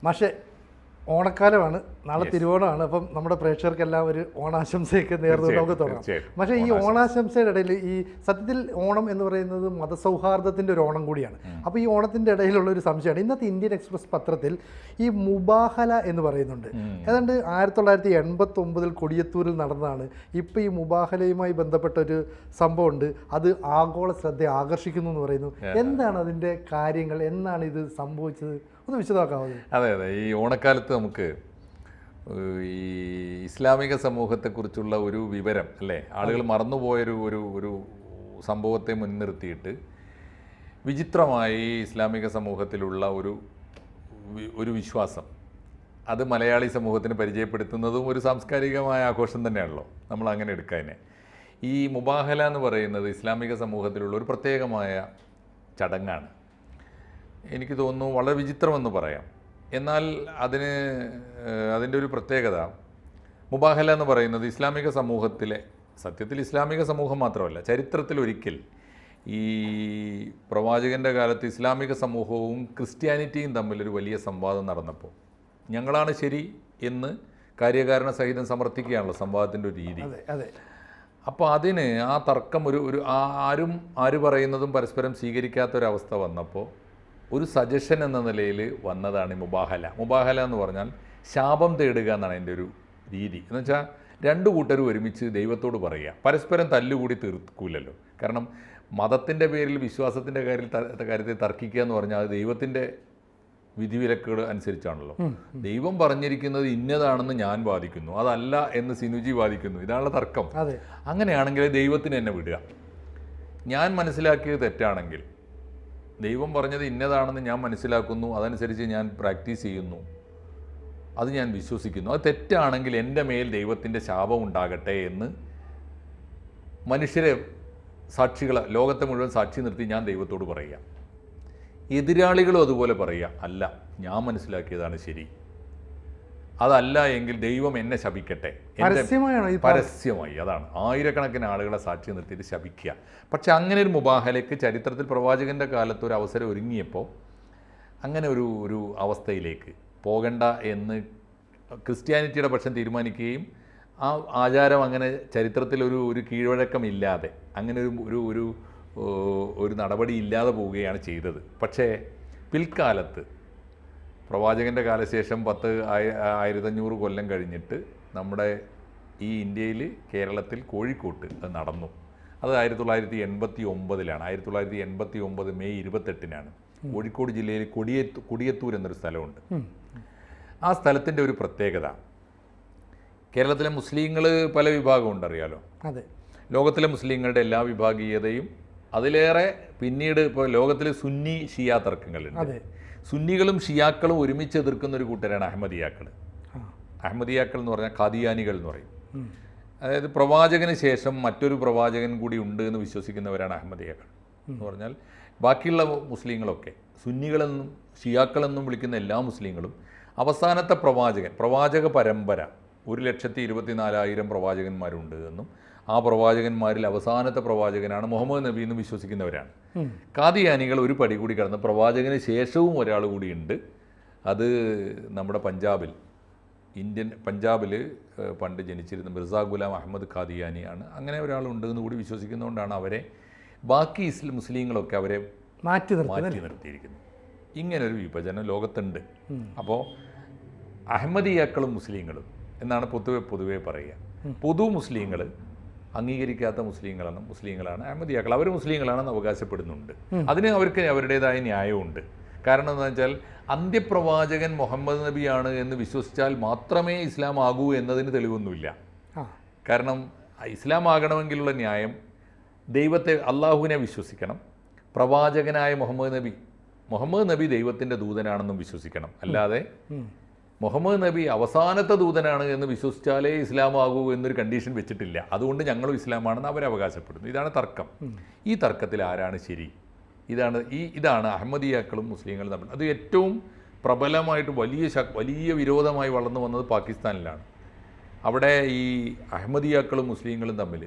മാഷെ, ഓണക്കാലമാണ്, നാളെ തിരുവോണമാണ്. അപ്പം നമ്മുടെ പ്രേക്ഷകർക്കെല്ലാം ഒരു ഓണാശംസയൊക്കെ നേർന്നു നമുക്ക് തുടങ്ങാം. പക്ഷേ ഈ ഓണാശംസയുടെ ഇടയിൽ ഈ സത്യത്തിൽ ഓണം എന്ന് പറയുന്നത് മതസൗഹാർദ്ദത്തിൻ്റെ ഒരു ഓണം കൂടിയാണ്. അപ്പോൾ ഈ ഓണത്തിൻ്റെ ഇടയിലുള്ള ഒരു സംശയമാണ്, ഇന്നത്തെ ഇന്ത്യൻ എക്സ്പ്രസ് പത്രത്തിൽ ഈ മുബാഹല എന്ന് പറയുന്നുണ്ട്. ഏതാണ്ട് 1989 കൊടിയത്തൂരിൽ നടന്നതാണ്. ഇപ്പോൾ ഈ മുബാഹലയുമായി ബന്ധപ്പെട്ടൊരു സംഭവമുണ്ട്, അത് ആഗോള ശ്രദ്ധ ആകർഷിക്കുന്നു എന്ന് പറയുന്നു. എന്താണ് അതിൻ്റെ കാര്യങ്ങൾ, എന്നാണ് ഇത് സംഭവിച്ചത്, ഒന്ന് വിശദമാക്കാമോ? അതെ, ഈ ഓണക്കാലത്ത് നമുക്ക് ഈ ഇസ്ലാമിക സമൂഹത്തെക്കുറിച്ചുള്ള ഒരു വിവരം അല്ലേ, ആളുകൾ മറന്നുപോയൊരു ഒരു ഒരു സംഭവത്തെ മുൻനിർത്തിയിട്ട് വിചിത്രമായി ഇസ്ലാമിക സമൂഹത്തിലുള്ള ഒരു വിശ്വാസം, അത് മലയാളി സമൂഹത്തിന് പരിചയപ്പെടുത്തുന്നതും ഒരു സാംസ്കാരികമായ ആഘോഷം തന്നെയാണല്ലോ, നമ്മൾ അങ്ങനെ എടുക്കാനെ. ഈ മുബാഹല എന്ന് പറയുന്നത് ഇസ്ലാമിക സമൂഹത്തിലുള്ള ഒരു പ്രത്യേകമായ ചടങ്ങാണ്. എനിക്ക് തോന്നുന്നു വളരെ വിചിത്രമെന്ന് പറയാം. എന്നാൽ അതിൻ്റെ ഒരു പ്രത്യേകത, മുബാഹല എന്ന് പറയുന്നത് ഇസ്ലാമിക സമൂഹത്തിലെ, സത്യത്തിൽ ഇസ്ലാമിക സമൂഹം മാത്രമല്ല, ചരിത്രത്തിലൊരിക്കൽ ഈ പ്രവാചകൻ്റെ കാലത്ത് ഇസ്ലാമിക സമൂഹവും ക്രിസ്ത്യാനിറ്റിയും തമ്മിലൊരു വലിയ സംവാദം നടന്നപ്പോൾ ഞങ്ങളാണ് ശരി എന്ന് കാര്യകാരണ സഹിതം സമർത്ഥിക്കുകയാണല്ലോ സംവാദത്തിൻ്റെ ഒരു രീതി. അപ്പോൾ അതിന് ആ തർക്കം ആര് പറയുന്നതും പരസ്പരം സ്വീകരിക്കാത്തൊരവസ്ഥ വന്നപ്പോൾ ഒരു സജഷൻ എന്ന നിലയിൽ വന്നതാണ് മുബാഹല. മുബാഹല എന്ന് പറഞ്ഞാൽ ശാപം തേടുക എന്നാണ് അതിൻ്റെ ഒരു രീതി. എന്ന് വെച്ചാൽ രണ്ടു കൂട്ടരും ഒരുമിച്ച് ദൈവത്തോട് പറയുക, പരസ്പരം തല്ലുകൂടി തീർക്കൂലല്ലോ. കാരണം മതത്തിൻ്റെ പേരിൽ വിശ്വാസത്തിൻ്റെ കാര്യത്തിൽ തർക്കിക്കുക എന്ന് പറഞ്ഞാൽ അത് ദൈവത്തിൻ്റെ വിധിവിലക്കുകൾ അനുസരിച്ചാണല്ലോ. ദൈവം പറഞ്ഞിരിക്കുന്നത് ഇന്നതാണെന്ന് ഞാൻ വാദിക്കുന്നു, അതല്ല എന്ന് സിനുജി വാദിക്കുന്നു, ഇതാണല്ലോ തർക്കം. അങ്ങനെയാണെങ്കിൽ ദൈവത്തിന് എന്നെ വിടുക. ഞാൻ മനസ്സിലാക്കിയത് തെറ്റാണെങ്കിൽ ദൈവം പറഞ്ഞത് ഇന്നതാണെന്ന് ഞാൻ മനസ്സിലാക്കുന്നു, അതനുസരിച്ച് ഞാൻ പ്രാക്ടീസ് ചെയ്യുന്നു, അത് ഞാൻ വിശ്വസിക്കുന്നു. അത് തെറ്റാണെങ്കിൽ എൻ്റെ മേൽ ദൈവത്തിൻ്റെ ശാപം ഉണ്ടാകട്ടെ എന്ന് മനുഷ്യരെ ലോകത്തെ മുഴുവൻ സാക്ഷി നിർത്തി ഞാൻ ദൈവത്തോട് പറയുക. എതിരാളികളും അതുപോലെ പറയുക, അല്ല ഞാൻ മനസ്സിലാക്കിയതാണ് ശരി, അതല്ല എങ്കിൽ ദൈവം എന്നെ ശപിക്കട്ടെ. പരസ്യമായി, അതാണ് ആയിരക്കണക്കിന് ആളുകളെ സാക്ഷി നിർത്തിയിട്ട് ശപിക്കുക. പക്ഷെ അങ്ങനെ ഒരു മുബാഹലയ്ക്ക് ചരിത്രത്തിൽ പ്രവാചകൻ്റെ കാലത്ത് ഒരു അവസരം ഒരുങ്ങിയപ്പോൾ അങ്ങനെ ഒരു അവസ്ഥയിലേക്ക് പോകണ്ട എന്ന് ക്രിസ്ത്യാനിറ്റിയുടെ പക്ഷം തീരുമാനിക്കുകയും ആ ആചാരം അങ്ങനെ ചരിത്രത്തിൽ ഒരു കീഴ്വഴക്കമില്ലാതെ അങ്ങനെ ഒരു നടപടി ഇല്ലാതെ പോവുകയാണ് ചെയ്തത്. പക്ഷേ പിൽക്കാലത്ത് പ്രവാചകൻ്റെ കാലശേഷം 1500 കൊല്ലം കഴിഞ്ഞിട്ട് നമ്മുടെ ഈ ഇന്ത്യയിൽ, കേരളത്തിൽ, കോഴിക്കോട്ട് അത് നടന്നു. അത് 1989 1989 മെയ് 28 കോഴിക്കോട് ജില്ലയിൽ കൊടിയത്തൂർ എന്നൊരു സ്ഥലമുണ്ട്. ആ സ്ഥലത്തിൻ്റെ ഒരു പ്രത്യേകത, കേരളത്തിലെ മുസ്ലിങ്ങൾ പല വിഭാഗമുണ്ട്, അറിയാലോ. ലോകത്തിലെ മുസ്ലിങ്ങളുടെ എല്ലാ വിഭാഗീയതയും അതിലേറെ പിന്നീട് ഇപ്പോൾ ലോകത്തിൽ സുന്നി ഷിയ തർക്കങ്ങളുണ്ട്. സുന്നികളും ഷിയാക്കളും ഒരുമിച്ച് എതിർക്കുന്ന ഒരു കൂട്ടരാണ് അഹമ്മദിയാക്കൾ. അഹമ്മദിയാക്കൾ എന്ന് പറഞ്ഞാൽ ഖാദിയാനികൾ എന്ന് പറയും. അതായത് പ്രവാചകന് ശേഷം മറ്റൊരു പ്രവാചകൻ കൂടി ഉണ്ട് എന്ന് വിശ്വസിക്കുന്നവരാണ് അഹമ്മദിയാക്കൾ എന്ന് പറഞ്ഞാൽ. ബാക്കിയുള്ള മുസ്ലിങ്ങളൊക്കെ സുന്നികളെന്നും ഷിയാക്കളെന്നും വിളിക്കുന്ന എല്ലാ മുസ്ലിങ്ങളും അവസാനത്തെ പ്രവാചക പരമ്പര 1,24,000 പ്രവാചകന്മാരുണ്ട് എന്നും ആ പ്രവാചകന്മാരിൽ അവസാനത്തെ പ്രവാചകനാണ് മുഹമ്മദ് നബി എന്ന് വിശ്വസിക്കുന്നവരാണ്. ഖാദിയാനികൾ ഒരു പടി കൂടി കടന്ന് പ്രവാചകന് ശേഷവും ഒരാൾ കൂടിയുണ്ട്. അത് നമ്മുടെ പഞ്ചാബിൽ പണ്ട് ജനിച്ചിരുന്ന മിർസ ഗുലാം അഹമ്മദ് ഖാദിയാനിയാണ്. അങ്ങനെ ഒരാളുണ്ട് എന്ന് കൂടി വിശ്വസിക്കുന്നതുകൊണ്ടാണ് അവരെ ബാക്കി മുസ്ലിങ്ങളൊക്കെ അവരെ മാറ്റി നിർത്തിയിരിക്കുന്നത്. ഇങ്ങനൊരു വിഭജനം ലോകത്തുണ്ട്. അപ്പോൾ അഹമ്മദിയാക്കളും മുസ്ലിങ്ങളും എന്നാണ് പൊതുവെ പറയുക. പൊതു മുസ്ലിങ്ങൾ അംഗീകരിക്കാത്ത മുസ്ലിങ്ങളാണ് അഹമ്മദിയാക്കൾ. അവർ മുസ്ലിങ്ങളാണെന്ന് അവകാശപ്പെടുന്നുണ്ട്. അതിന് അവർക്ക് അവരുടേതായ ന്യായമുണ്ട്. കാരണം എന്താണെന്ന് വെച്ചാൽ അന്ത്യപ്രവാചകൻ മുഹമ്മദ് നബിയാണ് എന്ന് വിശ്വസിച്ചാൽ മാത്രമേ ഇസ്ലാം ആകൂ എന്നതിന് തെളിവൊന്നുമില്ല. കാരണം ഇസ്ലാം ആകണമെങ്കിലുള്ള ന്യായം ദൈവത്തെ, അള്ളാഹുവിനെ വിശ്വസിക്കണം, പ്രവാചകനായ മുഹമ്മദ് നബി ദൈവത്തിൻ്റെ ദൂതനാണെന്നും വിശ്വസിക്കണം. അല്ലാതെ മുഹമ്മദ് നബി അവസാനത്തെ ദൂതനാണ് എന്ന് വിശ്വസിച്ചാലേ ഇസ്ലാം ആകൂ എന്നൊരു കണ്ടീഷൻ വെച്ചിട്ടില്ല. അതുകൊണ്ട് ഞങ്ങളും ഇസ്ലാമാണെന്ന് അവരവകാശപ്പെടുന്നു. ഇതാണ് തർക്കം. ഈ തർക്കത്തിൽ ആരാണ് ശരി? ഇതാണ് അഹമ്മദിയാക്കളും മുസ്ലിങ്ങളും തമ്മിൽ. അത് ഏറ്റവും പ്രബലമായിട്ട് വലിയ വിരോധമായി വളർന്നു വന്നത് പാകിസ്ഥാനിലാണ്. അവിടെ ഈ അഹമ്മദിയാക്കളും മുസ്ലിങ്ങളും തമ്മിൽ,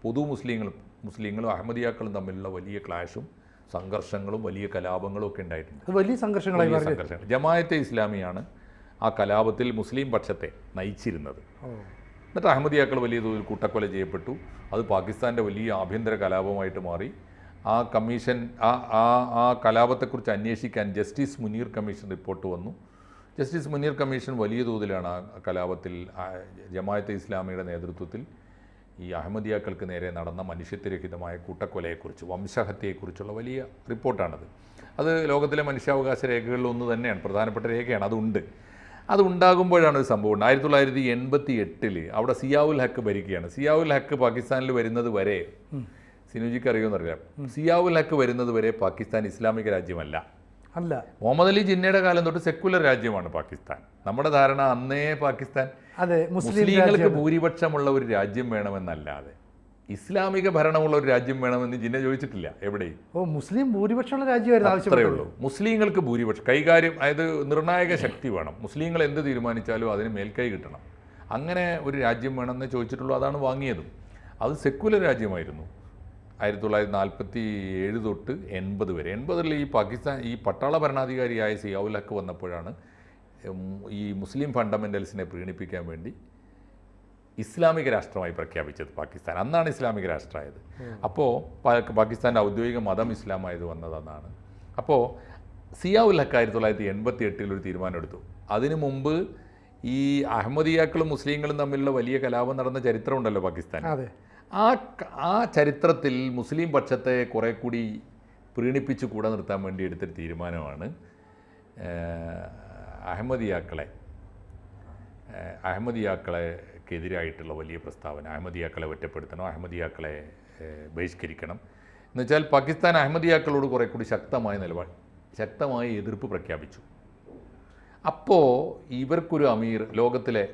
പൊതു മുസ്ലിങ്ങളും അഹമ്മദിയാക്കളും തമ്മിലുള്ള വലിയ ക്ലാഷും സംഘർഷങ്ങളും വലിയ കലാപങ്ങളും ഒക്കെ ഉണ്ടായിട്ടുണ്ട്. അത് വലിയ സംഘർഷങ്ങളായി മാറി. സംഘർഷങ്ങൾ. ജമാഅത്തെ ഇസ്ലാമിയാണ് ആ കലാപത്തിൽ മുസ്ലിം പക്ഷത്തെ നയിച്ചിരുന്നത്. എന്നിട്ട് അഹമ്മദിയാക്കൾ വലിയ തോതിൽ കൂട്ടക്കൊല ചെയ്യപ്പെട്ടു. അത് പാകിസ്ഥാൻ്റെ വലിയ ആഭ്യന്തര കലാപമായിട്ട് മാറി. ആ കമ്മീഷൻ ആ കലാപത്തെക്കുറിച്ച് അന്വേഷിക്കാൻ ജസ്റ്റിസ് മുനീർ കമ്മീഷൻ റിപ്പോർട്ട് വന്നു. ജസ്റ്റിസ് മുനീർ കമ്മീഷൻ വലിയ തോതിലാണ് ആ കലാപത്തിൽ ജമാഅത്തെ ഇസ്ലാമിയുടെ നേതൃത്വത്തിൽ ഈ അഹമ്മദിയാക്കൾക്ക് നേരെ നടന്ന മനുഷ്യത്വരഹിതമായ കൂട്ടക്കൊലയെക്കുറിച്ച്, വംശഹത്യയെക്കുറിച്ചുള്ള വലിയ റിപ്പോർട്ടാണത്. അത് ലോകത്തിലെ മനുഷ്യാവകാശ രേഖകളിലൊന്ന് തന്നെയാണ്, പ്രധാനപ്പെട്ട രേഖയാണ്. അത് ഉണ്ടാകുമ്പോഴാണ് ഒരു സംഭവം. 1988 അവിടെ സിയാവുൽ ഹക്ക് ഭരിക്കുകയാണ്. സിയാവുൽ ഹക്ക് പാകിസ്ഥാനിൽ വരുന്നത് വരെ, സിനുജിക്ക് അറിയുമെന്നറിയാം, സിയാവുൽ ഹക്ക് വരുന്നത് വരെ പാകിസ്ഥാൻ ഇസ്ലാമിക രാജ്യമല്ല. അല്ല, മുഹമ്മദ് അലി ജിന്നയുടെ കാലം തൊട്ട് സെക്കുലർ രാജ്യമാണ് പാകിസ്ഥാൻ. നമ്മുടെ ധാരണ അന്നേ പാകിസ്ഥാൻ മുസ്ലിങ്ങൾക്ക് ഭൂരിപക്ഷമുള്ള ഒരു രാജ്യം വേണമെന്നല്ലാതെ ഇസ്ലാമിക ഭരണമുള്ള ഒരു രാജ്യം വേണമെന്ന് ജിന്ന ചോദിച്ചിട്ടില്ല എവിടെയും. മുസ്ലിം ഭൂരിപക്ഷമുള്ള രാജ്യമായിരുന്നു ആവശ്യമുള്ളൂ. മുസ്ലിങ്ങൾക്ക് ഭൂരിപക്ഷം കൈകാര്യം, അതായത് നിർണായക ശക്തി വേണം. മുസ്ലിങ്ങൾ എന്ത് തീരുമാനിച്ചാലും അതിന് മേൽക്കൈ കിട്ടണം. അങ്ങനെ ഒരു രാജ്യം വേണമെന്ന് ചോദിച്ചിട്ടുള്ളൂ. അതാണ് വാങ്ങിയതും. അത് സെക്കുലർ രാജ്യമായിരുന്നു 1947 തൊട്ട് 80 വരെ. 80 ഈ പാകിസ്ഥാൻ ഈ പട്ടാള ഭരണാധികാരിയായ സിയാവുൽ ഹക്ക് വന്നപ്പോഴാണ് ഈ മുസ്ലിം ഫണ്ടമെൻ്റൽസിനെ പ്രീണിപ്പിക്കാൻ വേണ്ടി ഇസ്ലാമിക രാഷ്ട്രമായി പ്രഖ്യാപിച്ചത് പാകിസ്ഥാൻ. അന്നാണ് ഇസ്ലാമിക രാഷ്ട്രമായത്. അപ്പോൾ പാകിസ്ഥാൻ്റെ ഔദ്യോഗിക മതം ഇസ്ലാമായത് വന്നതെന്നാണ്. അപ്പോൾ സിയാവുൽ ഹക്ക് 1988 ഒരു തീരുമാനമെടുത്തു. അതിനു മുമ്പ് ഈ അഹമ്മദിയാക്കളും മുസ്ലിങ്ങളും തമ്മിലുള്ള വലിയ കലാപം നടന്ന ചരിത്രമുണ്ടല്ലോ പാകിസ്ഥാൻ. ആ ചരിത്രത്തിൽ മുസ്ലിം പക്ഷത്തെ കുറെ കൂടി പ്രീണിപ്പിച്ച് കൂടെ നിർത്താൻ വേണ്ടി എടുത്തൊരു തീരുമാനമാണ് അഹമ്മദിയാക്കളെക്കെതിരായിട്ടുള്ള വലിയ പ്രസ്താവന. അഹമ്മദിയാക്കളെ ഒറ്റപ്പെടുത്തണം, അഹമ്മദിയാക്കളെ ബഹിഷ്കരിക്കണം എന്നുവെച്ചാൽ പാകിസ്ഥാൻ അഹമ്മദിയാക്കളോട് കുറെ കൂടി ശക്തമായ എതിർപ്പ് പ്രഖ്യാപിച്ചു. അപ്പോൾ ഇവർക്കൊരു അമീർ, ലോകത്തിലെ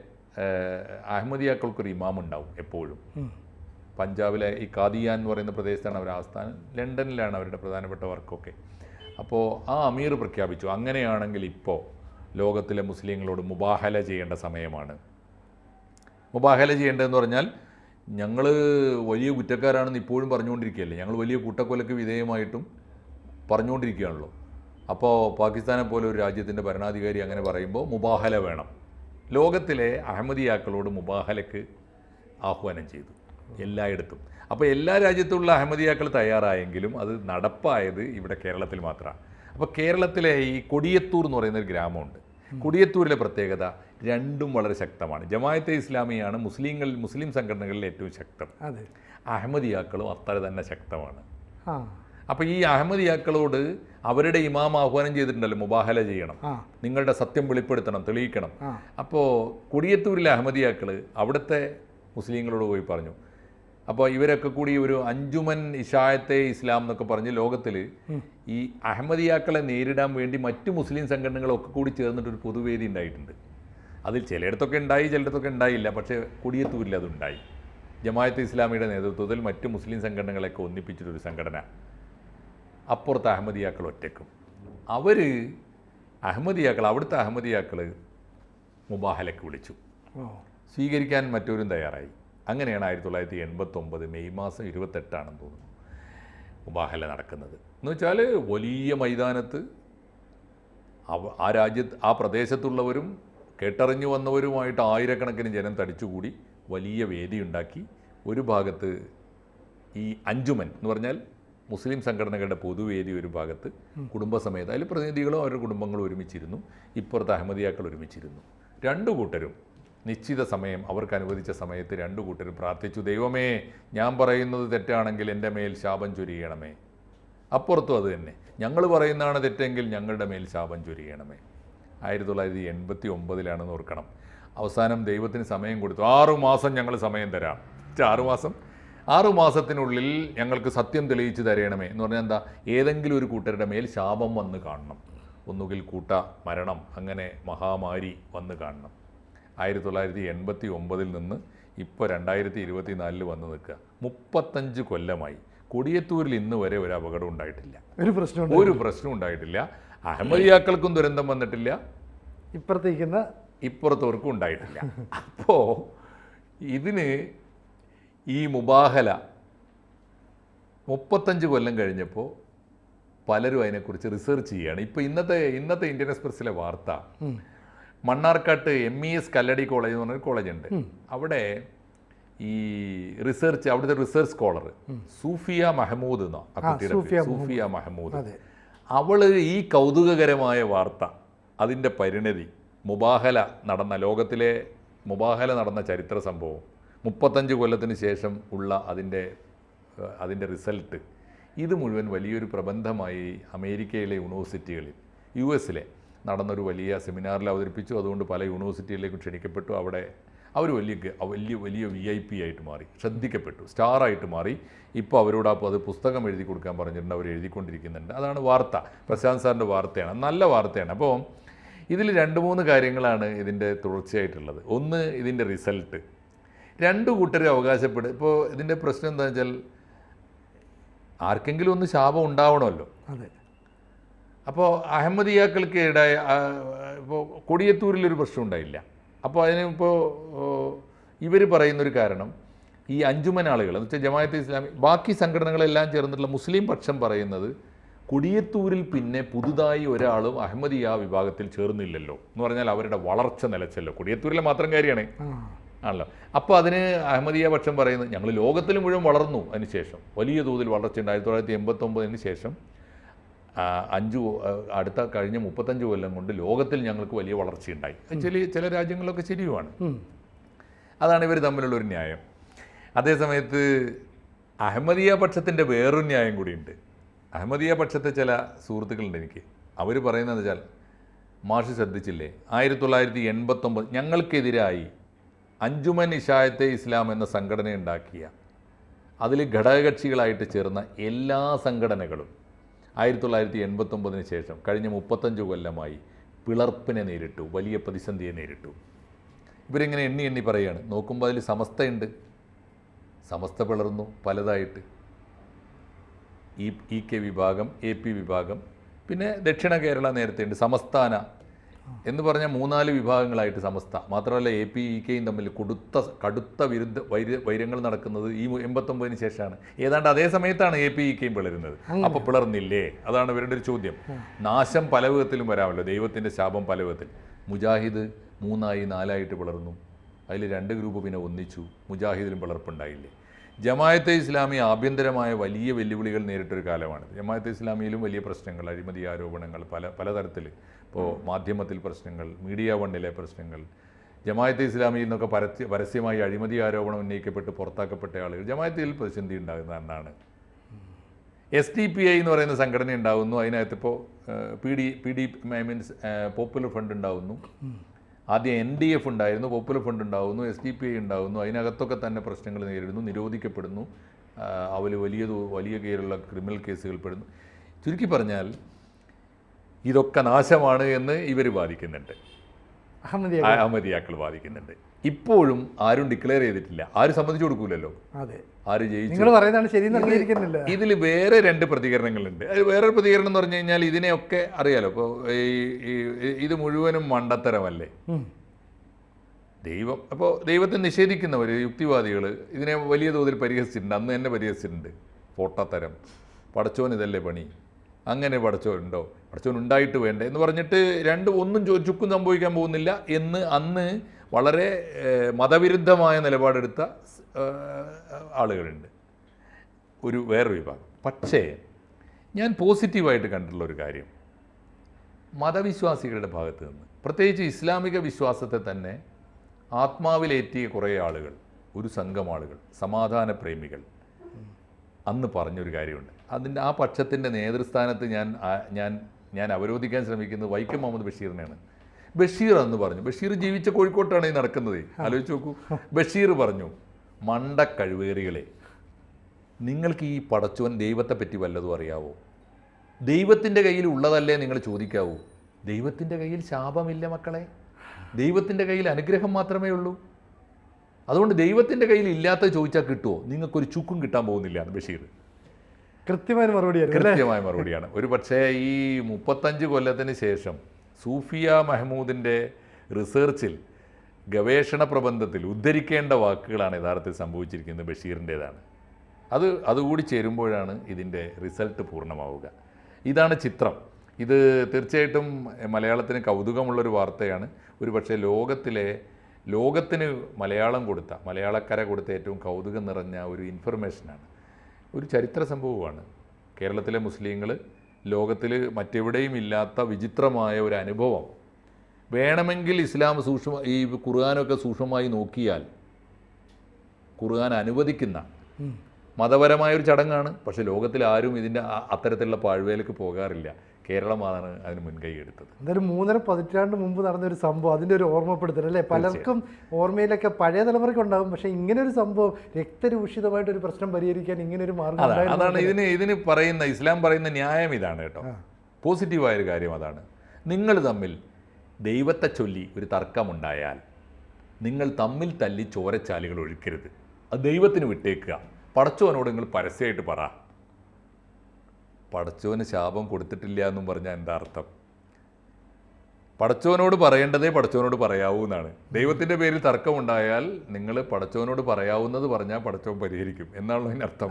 അഹമ്മദിയാക്കൾക്കൊരു ഇമാമുണ്ടാവും എപ്പോഴും. പഞ്ചാബിലെ ഈ കാദിയാൻ എന്ന് പറയുന്ന പ്രദേശത്താണ് അവരുടെ ആസ്ഥാനം. ലണ്ടനിലാണ് അവരുടെ പ്രധാനപ്പെട്ട വർക്കൊക്കെ. അപ്പോൾ ആ അമീർ പ്രഖ്യാപിച്ചു, അങ്ങനെയാണെങ്കിൽ ഇപ്പോൾ ലോകത്തിലെ മുസ്ലിങ്ങളോട് മുബാഹല ചെയ്യേണ്ട സമയമാണ്. മുബാഹല ചെയ്യേണ്ടതെന്ന് പറഞ്ഞാൽ ഞങ്ങൾ വലിയ കുറ്റക്കാരാണെന്ന് ഇപ്പോഴും പറഞ്ഞുകൊണ്ടിരിക്കുകയല്ലേ, ഞങ്ങൾ വലിയ കൂട്ടക്കൊലയ്ക്ക് വിധേയമായിട്ടും പറഞ്ഞുകൊണ്ടിരിക്കുകയാണല്ലോ. അപ്പോൾ പാകിസ്ഥാനെ പോലെ ഒരു രാജ്യത്തിൻ്റെ ഭരണാധികാരി അങ്ങനെ പറയുമ്പോൾ മുബാഹല വേണം. ലോകത്തിലെ അഹമ്മദിയാക്കളോട് മുബാഹലക്ക് ആഹ്വാനം ചെയ്തു എല്ലായിടത്തും. അപ്പോൾ എല്ലാ രാജ്യത്തുള്ള അഹമ്മദിയാക്കൾ തയ്യാറായെങ്കിലും അത് നടപ്പായത് ഇവിടെ കേരളത്തിൽ മാത്രമാണ്. അപ്പോൾ കേരളത്തിലെ ഈ കൊടിയത്തൂർ എന്ന് പറയുന്നൊരു ഗ്രാമമുണ്ട്. കൊടിയത്തൂരിലെ പ്രത്യേകത രണ്ടും വളരെ ശക്തമാണ്. ജമാഅത്തെ ഇസ്ലാമിയാണ് മുസ്ലിം സംഘടനകളിൽ ഏറ്റവും ശക്തം. അഹമ്മദിയാക്കളും അത്ര തന്നെ ശക്തമാണ്. അപ്പോൾ ഈ അഹമ്മദിയാക്കളോട് അവരുടെ ഇമാം ആഹ്വാനം ചെയ്തിട്ടുണ്ടല്ലോ, മുബാഹല ചെയ്യണം, നിങ്ങളുടെ സത്യം വെളിപ്പെടുത്തണം, തെളിയിക്കണം. അപ്പോൾ കൊടിയത്തൂരിലെ അഹമ്മദിയാക്കൾ അവിടുത്തെ മുസ്ലിങ്ങളോട് പോയി പറഞ്ഞു. അപ്പോൾ ഇവരൊക്കെ കൂടി ഒരു അഞ്ചുമൻ ഇഷായത്തെ ഇസ്ലാം എന്നൊക്കെ പറഞ്ഞ് ലോകത്തിൽ ഈ അഹമ്മദിയാക്കളെ നേരിടാൻ വേണ്ടി മറ്റു മുസ്ലിം സംഘടനകളൊക്കെ കൂടി ചേർന്നിട്ടൊരു പൊതുവേദി ഉണ്ടായിട്ടുണ്ട്. അതിൽ ചിലയിടത്തൊക്കെ ഉണ്ടായി, ചിലയിടത്തൊക്കെ ഉണ്ടായില്ല. പക്ഷേ കൊടിയത്തൂരിൽ അതുണ്ടായി. ജമാഅത്തെ ഇസ്ലാമിയുടെ നേതൃത്വത്തിൽ മറ്റു മുസ്ലിം സംഘടനകളെയൊക്കെ ഒന്നിപ്പിച്ചിട്ടൊരു സംഘടന. അപ്പുറത്ത് അഹമ്മദിയാക്കൾ ഒറ്റക്കും. അവിടുത്തെ അഹമ്മദിയാക്കൾ മുബാഹലക്ക് വിളിച്ചു. സ്വീകരിക്കാൻ മറ്റവരും തയ്യാറായി. അങ്ങനെയാണ് 1989 മെയ് മാസം 28 തോന്നുന്നു മുബാഹല നടക്കുന്നത്. എന്ന് വെച്ചാൽ വലിയ മൈതാനത്ത് ആ പ്രദേശത്തുള്ളവരും കേട്ടറിഞ്ഞു വന്നവരുമായിട്ട് ആയിരക്കണക്കിന് ജനം തടിച്ചുകൂടി വലിയ വേദിയുണ്ടാക്കി. ഒരു ഭാഗത്ത് ഈ അഞ്ചുമൻ എന്ന് പറഞ്ഞാൽ മുസ്ലിം സംഘടനകളുടെ പൊതുവേദി ഒരു ഭാഗത്ത്, കുടുംബസമേതം അതിൽ പ്രതിനിധികളും അവരുടെ കുടുംബങ്ങളും ഒരുമിച്ചിരുന്നു. ഇപ്പുറത്ത് അഹമ്മദിയാക്കൾ ഒരുമിച്ചിരുന്നു. രണ്ടു കൂട്ടരും നിശ്ചിത സമയം അവർക്ക് അനുവദിച്ച സമയത്ത് രണ്ടു കൂട്ടരും പ്രാർത്ഥിച്ചു, ദൈവമേ, ഞാൻ പറയുന്നത് തെറ്റാണെങ്കിൽ എൻ്റെ മേൽ ശാപം ചൊരിയണമേ. അപ്പുറത്തും അത് തന്നെ, ഞങ്ങൾ പറയുന്നതാണ് തെറ്റെങ്കിൽ ഞങ്ങളുടെ മേൽ ശാപം ചൊരിയണമേ. 1989 ഓർക്കണം. അവസാനം ദൈവത്തിന് സമയം കൊടുത്തു. 6 മാസം ഞങ്ങൾ സമയം തരാം. 6 മാസത്തിനുള്ളിൽ ഞങ്ങൾക്ക് സത്യം തെളിയിച്ച് തരയണമേ എന്ന് പറഞ്ഞാൽ എന്താ, ഏതെങ്കിലും ഒരു കൂട്ടരുടെ മേൽ ശാപം വന്ന് കാണണം. ഒന്നുകിൽ മരണം, അങ്ങനെ മഹാമാരി വന്ന് കാണണം. 1989 നിന്ന് ഇപ്പോൾ 2024 വന്ന് നിൽക്കുക. 35 കൊല്ലമായി. കൊടിയത്തൂരിൽ ഇന്ന് വരെ ഒരു അപകടം ഉണ്ടായിട്ടില്ല, ഒരു പ്രശ്നം ഉണ്ടായിട്ടില്ല. അഹമ്മദിയാക്കൾക്കും ദുരന്തം വന്നിട്ടില്ല, ഇപ്പുറത്തവർക്കും ഉണ്ടായിട്ടില്ല. അപ്പോൾ ഇതിന് ഈ മുബാഹല 35 കൊല്ലം കഴിഞ്ഞപ്പോൾ പലരും അതിനെക്കുറിച്ച് റിസർച്ച് ചെയ്യുകയാണ്. ഇപ്പോൾ ഇന്നത്തെ ഇന്ത്യൻ എക്സ്പ്രസ്സിലെ വാർത്ത, മണ്ണാർക്കാട്ട് MES കല്ലടി കോളേജ് എന്ന് പറഞ്ഞൊരു കോളേജുണ്ട്. അവിടെ ഈ റിസർച്ച്, അവിടുത്തെ റിസർച്ച് സ്കോളർ സൂഫിയ മഹമ്മൂദ് എന്നാ ആ കുട്ടിയുടെ പേര്, സൂഫിയ മഹമ്മൂദ്. അവള് ഈ കൗതുകകരമായ വാർത്ത, അതിൻ്റെ പരിണതി, ലോകത്തിലെ മുബാഹല നടന്ന ചരിത്ര സംഭവം, 35 കൊല്ലത്തിന് ശേഷം ഉള്ള അതിൻ്റെ റിസൾട്ട്, ഇത് മുഴുവൻ വലിയൊരു പ്രബന്ധമായി അമേരിക്കയിലെ യൂണിവേഴ്സിറ്റികളിൽ, US നടന്നൊരു വലിയ സെമിനാറിൽ അവതരിപ്പിച്ചു. അതുകൊണ്ട് പല യൂണിവേഴ്സിറ്റികളിലേക്കും ക്ഷണിക്കപ്പെട്ടു. അവിടെ അവർ വലിയ VIP ആയിട്ട് മാറി, ശ്രദ്ധിക്കപ്പെട്ടു, സ്റ്റാറായിട്ട് മാറി. ഇപ്പോൾ അവരോട് അത് പുസ്തകം എഴുതി കൊടുക്കാൻ പറഞ്ഞിട്ടുണ്ട്, അവർ എഴുതിക്കൊണ്ടിരിക്കുന്നുണ്ട്. അതാണ് വാർത്ത, പ്രശാന്ത് സാറിൻ്റെ വാർത്തയാണ്, നല്ല വാർത്തയാണ്. അപ്പോൾ ഇതിൽ 2-3 കാര്യങ്ങളാണ് ഇതിൻ്റെ തുടർച്ചയായിട്ടുള്ളത്. ഒന്ന്, ഇതിൻ്റെ റിസൾട്ട്. 2 കൂട്ടരും അവകാശപ്പെടും. ഇപ്പോൾ ഇതിൻ്റെ പ്രശ്നം എന്താ വെച്ചാൽ, ആർക്കെങ്കിലും ഒന്ന് ശാപം ഉണ്ടാവണമല്ലോ. അതെ. അപ്പോൾ അഹമ്മദിയാക്കൾക്ക് ഇപ്പോൾ കൊടിയത്തൂരിലൊരു പ്രശ്നം ഉണ്ടായില്ല. അപ്പോൾ അതിനിപ്പോൾ ഇവർ പറയുന്നൊരു കാരണം, ഈ അഞ്ചുമൻ ആളുകൾ എന്ന് വെച്ചാൽ ജമാഅത്തെ ഇസ്ലാമി, ബാക്കി സംഘടനകളെല്ലാം ചേർന്നിട്ടുള്ള മുസ്ലിം പക്ഷം പറയുന്നത്, കൊടിയത്തൂരിൽ പിന്നെ പുതുതായി ഒരാളും അഹമ്മദിയ വിഭാഗത്തിൽ ചേർന്നില്ലല്ലോ എന്ന് പറഞ്ഞാൽ അവരുടെ വളർച്ച നിലച്ചല്ലോ. കൊടിയത്തൂരിലെ മാത്രം കാര്യമാണ് ആണല്ലോ. അപ്പോൾ അതിന് അഹമ്മദിയ പക്ഷം പറയുന്നത്, ഞങ്ങൾ ലോകത്തിൽ മുഴുവൻ വളർന്നു, അതിനുശേഷം വലിയ തോതിൽ വളർച്ച ഉണ്ട്. 1989 ശേഷം കഴിഞ്ഞ 35 കൊല്ലം കൊണ്ട് ലോകത്തിൽ ഞങ്ങൾക്ക് വലിയ വളർച്ചയുണ്ടായി. ചില രാജ്യങ്ങളിലൊക്കെ ശരിയുമാണ്. അതാണ് ഇവർ തമ്മിലുള്ള ഒരു ന്യായം. അതേസമയത്ത് അഹമ്മദിയ പക്ഷത്തിൻ്റെ വേറൊരു ന്യായം കൂടിയുണ്ട്. അഹമ്മദിയ പക്ഷത്തെ ചില സുഹൃത്തുക്കളുണ്ട് എനിക്ക്. അവർ പറയുന്നത് വെച്ചാൽ, മാഷ് ശ്രദ്ധിച്ചില്ലേ, 1989 ഞങ്ങൾക്കെതിരായി അഞ്ചുമൻ ഇശായത്തെ ഇസ്ലാം എന്ന സംഘടന ഉണ്ടാക്കിയ, അതിൽ ഘടകകക്ഷികളായിട്ട് ചേർന്ന എല്ലാ സംഘടനകളും 1989 ശേഷം കഴിഞ്ഞ 35 കൊല്ലമായി പിളർപ്പിനെ നേരിട്ടു, വലിയ പ്രതിസന്ധിയെ നേരിട്ടു. ഇവരിങ്ങനെ എണ്ണി പറയുകയാണ്. നോക്കുമ്പോൾ അതിൽ സമസ്തയുണ്ട്, സമസ്ത പിളർന്നു പലതായിട്ട്. EK വിഭാഗം, AP വിഭാഗം, പിന്നെ ദക്ഷിണ കേരള നേരത്തെ ഉണ്ട്, സമസ്ഥാന എന്ന് പറഞ്ഞാൽ 3-4 വിഭാഗങ്ങളായിട്ട് സമസ്ത. മാത്രമല്ല AP EKയും തമ്മിൽ കടുത്ത വൈരങ്ങൾ നടക്കുന്നത് ഈ 89 ശേഷമാണ്. ഏതാണ്ട് അതേ സമയത്താണ് AP EKയും പിളരുന്നത്. അപ്പോൾ പിളർന്നില്ലേ? അതാണ് ഇവരുടെ ഒരു ചോദ്യം. നാശം പല വിധത്തിലും വരാമല്ലോ, ദൈവത്തിൻ്റെ ശാപം പല വിധത്തിൽ. മുജാഹിദ് 3-4 പിളർന്നു, അതിൽ 2 ഗ്രൂപ്പ് പിന്നെ ഒന്നിച്ചു, മുജാഹിദിലും പിളർപ്പുണ്ടായില്ലേ? ജമാഅത്തെ ഇസ്ലാമി ആഭ്യന്തരമായ വലിയ വെല്ലുവിളികൾ നേരിട്ടൊരു കാലമാണ്. ജമാഅത്തെ ഇസ്ലാമിയിലും വലിയ പ്രശ്നങ്ങൾ, അഴിമതി ആരോപണങ്ങൾ പലതരത്തിൽ. ഇപ്പോൾ മാധ്യമത്തിൽ പ്രശ്നങ്ങൾ, മീഡിയ വണ്ണിലെ പ്രശ്നങ്ങൾ, ജമാഅത്തെ ഇസ്ലാമിയിൽ നിന്നൊക്കെ പരസ്യമായി അഴിമതി ആരോപണം ഉന്നയിക്കപ്പെട്ട് പുറത്താക്കപ്പെട്ട ആളുകൾ, ജമാഅത്തിൽ പ്രതിസന്ധി ഉണ്ടാകുന്ന എന്നാണ്. SDPI എന്ന് പറയുന്ന സംഘടന ഉണ്ടാകുന്നു. അതിനകത്തിപ്പോൾ PD മീൻസ് പോപ്പുലർ ഫണ്ട് ഉണ്ടാകുന്നു. ആദ്യം NDF ഉണ്ടായിരുന്നു, പോപ്പുലർ ഫണ്ട് ഉണ്ടാകുന്നു, SDPI ഉണ്ടാകുന്നു. അതിനകത്തൊക്കെ തന്നെ പ്രശ്നങ്ങൾ നേരിടുന്നു, നിരോധിക്കപ്പെടുന്നു. അവർ വലിയ കീഴിലുള്ള ക്രിമിനൽ കേസുകൾ പെടുന്നു. ചുരുക്കി പറഞ്ഞാൽ ഇതൊക്കെ നാശമാണ് എന്ന് ഇവർ വാദിക്കുന്നുണ്ട്, അഹമ്മദിയാക്കൾ വാദിക്കുന്നുണ്ട്. ഇപ്പോഴും ആരും ഡിക്ലെയർ ചെയ്തിട്ടില്ല, ആരും സമ്മതിച്ചു കൊടുക്കൂലല്ലോ, ആരും ജയിച്ചു. ഇതിൽ വേറെ 2 പ്രതികരണങ്ങളുണ്ട്. വേറൊരു പ്രതികരണം എന്ന് പറഞ്ഞു കഴിഞ്ഞാൽ, ഇതിനെയൊക്കെ അറിയാലോ, ഇപ്പോൾ ഇത് മുഴുവനും മണ്ടത്തരമല്ലേ ദൈവം. അപ്പോൾ ദൈവത്തെ നിഷേധിക്കുന്നവർ, യുക്തിവാദികൾ ഇതിനെ വലിയ തോതിൽ പരിഹസിച്ചിട്ടുണ്ട്, അന്ന് തന്നെ പരിഹസിച്ചിട്ടുണ്ട്. പൊട്ടത്തരം, പടച്ചോൻ ഇതല്ലേ പണി, അങ്ങനെ പടച്ചോനുണ്ടോ, പടച്ചോൻ ഉണ്ടായിട്ട് വേണ്ടേ എന്ന് പറഞ്ഞിട്ട് ഒന്നും ചുക്കും സംഭവിക്കാൻ പോകുന്നില്ല എന്ന് അന്ന് വളരെ മതവിരുദ്ധമായ നിലപാടെടുത്ത ആളുകളുണ്ട്, വേറൊരു വിഭാഗം. പക്ഷേ ഞാൻ പോസിറ്റീവായിട്ട് കണ്ടിട്ടുള്ള ഒരു കാര്യം, മതവിശ്വാസികളുടെ ഭാഗത്ത് നിന്ന്, പ്രത്യേകിച്ച് ഇസ്ലാമിക വിശ്വാസത്തെ തന്നെ ആത്മാവിലേറ്റിയ കുറേ ആളുകൾ, ഒരു സംഘം ആളുകൾ, സമാധാന പ്രേമികൾ, അന്ന് പറഞ്ഞൊരു കാര്യമുണ്ട്. ആ പക്ഷത്തിൻ്റെ നേതൃസ്ഥാനത്ത് ഞാൻ അവരോധിക്കാൻ ശ്രമിക്കുന്നത് വൈക്കം മുഹമ്മദ് ബഷീറിനെയാണ്. ബഷീർ അന്ന് പറഞ്ഞു, ബഷീർ ജീവിച്ച കോഴിക്കോട്ടാണ് ഈ നടക്കുന്നത്, ആലോചിച്ച് നോക്കൂ. ബഷീർ പറഞ്ഞു, മണ്ട കഴിവേറികളെ, നിങ്ങൾക്ക് ഈ പടച്ചോൻ ദൈവത്തെ പറ്റി വല്ലതും അറിയാവോ? ദൈവത്തിൻ്റെ കയ്യിൽ ഉള്ളതല്ലേ നിങ്ങൾ ചോദിക്കാവൂ? ദൈവത്തിൻ്റെ കയ്യിൽ ശാപമില്ല മക്കളെ, ദൈവത്തിൻ്റെ കയ്യിൽ അനുഗ്രഹം മാത്രമേ ഉള്ളൂ. അതുകൊണ്ട് ദൈവത്തിൻ്റെ കയ്യിൽ ഇല്ലാത്ത ചോദിച്ചാൽ കിട്ടുമോ? നിങ്ങൾക്കൊരു ചുക്കും കിട്ടാൻ പോകുന്നില്ല എന്ന് ബഷീർ കൃത്യമായ മറുപടിയാണ്. ഒരു പക്ഷേ ഈ 35 കൊല്ലത്തിന് ശേഷം സൂഫിയ മഹമ്മൂദിൻ്റെ റിസർച്ചിൽ, ഗവേഷണ പ്രബന്ധത്തിൽ ഉദ്ധരിക്കേണ്ട വാക്കുകളാണ് യഥാർത്ഥത്തിൽ സംഭവിച്ചിരിക്കുന്നത് ബഷീറിൻ്റേതാണ്. അതുകൂടി ചേരുമ്പോഴാണ് ഇതിൻ്റെ റിസൾട്ട് പൂർണ്ണമാവുക. ഇതാണ് ചിത്രം. ഇത് തീർച്ചയായിട്ടും മലയാളത്തിന് കൗതുകമുള്ളൊരു വാർത്തയാണ്. ഒരു പക്ഷേ ലോകത്തിന് മലയാളം കൊടുത്ത, മലയാളക്കര കൊടുത്ത ഏറ്റവും കൗതുകം നിറഞ്ഞ ഒരു ഇൻഫർമേഷനാണ്. ഒരു ചരിത്ര സംഭവമാണ്. കേരളത്തിലെ മുസ്ലിങ്ങൾ ലോകത്തിൽ മറ്റെവിടെയും ഇല്ലാത്ത വിചിത്രമായ ഒരു അനുഭവം. വേണമെങ്കിൽ ഇസ്ലാം ഈ ഖുർആനൊക്കെ സൂക്ഷ്മമായി നോക്കിയാൽ ഖുർആൻ അനുവദിക്കുന്ന മതപരമായൊരു ചടങ്ങാണ്. പക്ഷേ ലോകത്തിൽ ആരും ഇതിൻ്റെ അത്തരത്തിലുള്ള പാഴ്വേലക്ക് പോകാറില്ല. കേരളമാണ് അതിന് മുൻകൈ എടുത്തത്. എന്തായാലും 3.5 പതിറ്റാണ്ട് മുമ്പ് നടന്നൊരു സംഭവം, അതിൻ്റെ ഒരു ഓർമ്മപ്പെടുത്തൽ അല്ലേ? പലർക്കും ഓർമ്മയിലൊക്കെ പഴയ തലമുറയ്ക്ക് ഉണ്ടാകും, പക്ഷേ ഇങ്ങനൊരു സംഭവം രക്തരൂഷിതമായിട്ടൊരു പ്രശ്നം പരിഹരിക്കാൻ ഇങ്ങനൊരു മാർഗം അതാണ് ഇതിന് പറയുന്ന ഇസ്ലാം പറയുന്ന ന്യായം ഇതാണ് കേട്ടോ. പോസിറ്റീവായൊരു കാര്യം അതാണ്. നിങ്ങൾ തമ്മിൽ ദൈവത്തെ ചൊല്ലി ഒരു തർക്കമുണ്ടായാൽ നിങ്ങൾ തമ്മിൽ തല്ലി ചോരച്ചാലുകൾ ഒഴുക്കരുത്. അത് ദൈവത്തിന് വിട്ടേക്കുക. പടച്ചോനോട് നിങ്ങൾ പരസ്യമായിട്ട് പറ. പടച്ചോന് ശാപം കൊടുത്തിട്ടില്ല എന്നും പറഞ്ഞാൽ എന്താ അർത്ഥം? പടച്ചോനോട് പറയേണ്ടതേ പടച്ചോനോട് പറയാവൂ എന്നാണ്. ദൈവത്തിൻ്റെ പേരിൽ തർക്കമുണ്ടായാൽ നിങ്ങൾ പടച്ചോനോട് പറയാവുന്നത് പറഞ്ഞാൽ പടച്ചോൻ പരിഹരിക്കും എന്നാണല്ലോ അതിനർത്ഥം.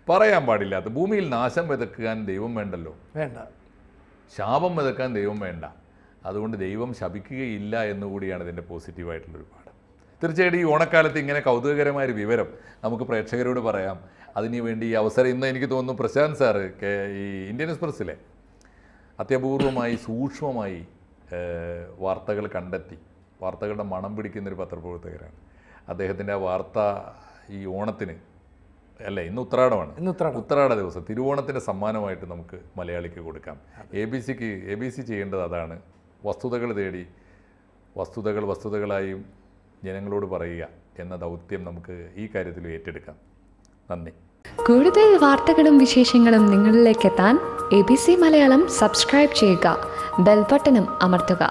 പറയാൻ പാടില്ലാത്ത ഭൂമിയിൽ നാശം വിതക്കാൻ ദൈവം വേണ്ടല്ലോ, വേണ്ട. ശാപം വിതക്കാൻ ദൈവം വേണ്ട. അതുകൊണ്ട് ദൈവം ശപിക്കുകയില്ല എന്നുകൂടിയാണ് ഇതിൻ്റെ പോസിറ്റീവായിട്ടുള്ളൊരു പാഠം. തീർച്ചയായിട്ടും ഈ ഓണക്കാലത്ത് ഇങ്ങനെ കൗതുകകരമായൊരു വിവരം നമുക്ക് പ്രേക്ഷകരോട് പറയാം. അതിനുവേണ്ടി ഈ അവസരം ഇന്ന് എനിക്ക് തോന്നുന്നു പ്രശാന്ത് സാറ് ഈ ഇന്ത്യൻ എക്സ്പ്രസ്സിലെ അത്യപൂർവമായി സൂക്ഷ്മമായി വാർത്തകൾ കണ്ടെത്തി വാർത്തകളുടെ മണം പിടിക്കുന്നൊരു പത്രപ്രവർത്തകരാണ്. അദ്ദേഹത്തിൻ്റെ ആ വാർത്ത ഈ ഓണത്തിന് അല്ലേ, ഇന്ന് ഉത്രാടമാണ്, ഉത്രാട ദിവസം തിരുവോണത്തിൻ്റെ സമ്മാനമായിട്ട് നമുക്ക് മലയാളിക്ക് കൊടുക്കാം. ABC ചെയ്യേണ്ടത് അതാണ്. വസ്തുതകൾ തേടി വസ്തുതകളായും ജനങ്ങളോട് പറയുക എന്ന ദൗത്യം നമുക്ക് ഈ കാര്യത്തിൽ ഏറ്റെടുക്കാം. നന്ദി. കൂടുതൽ വാർത്തകളും വിശേഷങ്ങളും നിങ്ങളിലേക്ക് എത്താൻ ABC മലയാളം സബ്സ്ക്രൈബ് ചെയ്യുക, ബെൽ ബട്ടണും അമർത്തുക.